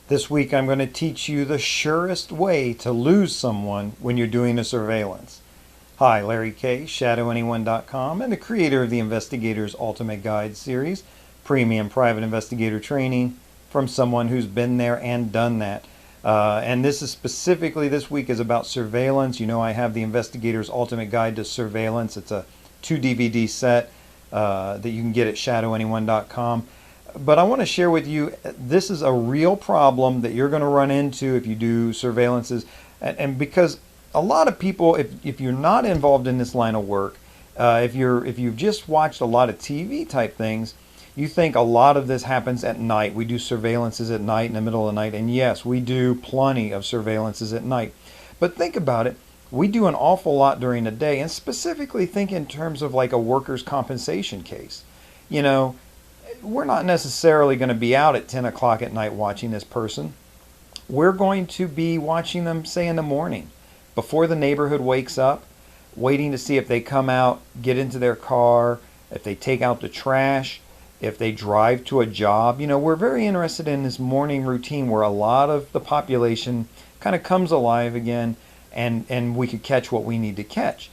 This week I'm going to teach you the surest way to lose someone when you're doing a surveillance. Hi, Larry Kaye, ShadowAnyone.com, and the creator of the Investigator's Ultimate Guide series, premium private investigator training from someone who's been there and done that. And this is specifically, this week is about surveillance. You know, I have the Investigator's Ultimate Guide to Surveillance. It's a 2 DVD set that you can get at ShadowAnyone.com. But I want to share with you, this is a real problem that you're going to run into if you do surveillances. And because a lot of people, if you're not involved in this line of work, if you've just watched a lot of TV type things, you think a lot of this happens at night. We do surveillances at night, in the middle of the night. And yes, we do plenty of surveillances at night. But think about it. We do an awful lot during the day, and specifically think in terms of like a workers' compensation case. You know, we're not necessarily going to be out at 10 o'clock at night watching this person. We're going to be watching them, say, in the morning, before the neighborhood wakes up, waiting to see if they come out, get into their car, if they take out the trash, if they drive to a job. You know, we're very interested in this morning routine where a lot of the population kind of comes alive again, and we could catch what we need to catch.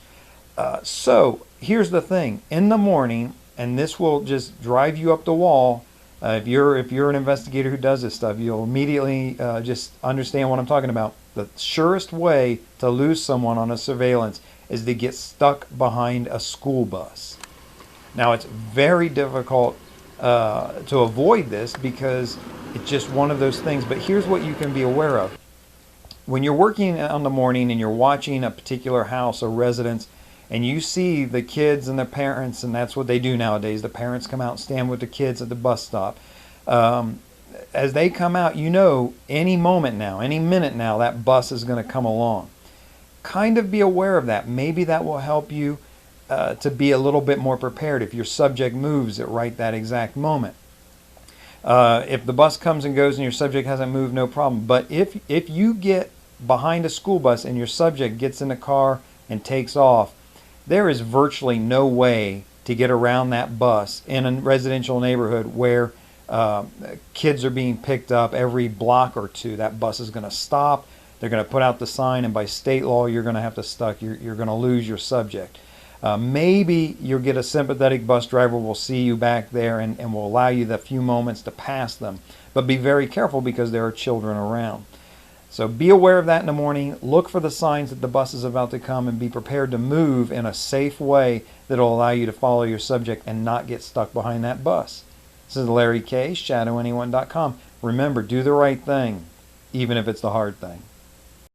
So here's the thing. In the morning, and this will just drive you up the wall. If you're an investigator who does this stuff, you'll immediately just understand what I'm talking about. The surest way to lose someone on a surveillance is to get stuck behind a school bus. Now, it's very difficult to avoid this because it's just one of those things. But here's what you can be aware of. When you're working on the morning and you're watching a particular house or residence, and you see the kids and the parents, and that's what they do nowadays. The parents come out and stand with the kids at the bus stop. As they come out, you know any moment now, any minute now, that bus is going to come along. Kind of be aware of that. Maybe that will help you to be a little bit more prepared if your subject moves at right that exact moment. If the bus comes and goes and your subject hasn't moved, no problem. But if you get behind a school bus and your subject gets in the car and takes off, there is virtually no way to get around that bus in a residential neighborhood where kids are being picked up every block or two. That bus is going to stop. They're going to put out the sign, and by state law, you're going to have to stuck. You're going to lose your subject. Maybe you'll get a sympathetic bus driver will see you back there and will allow you the few moments to pass them. But be very careful because there are children around. So be aware of that in the morning. Look for the signs that the bus is about to come and be prepared to move in a safe way that will allow you to follow your subject and not get stuck behind that bus. This is Larry Kaye, ShadowAnyone.com. Remember, do the right thing, even if it's the hard thing.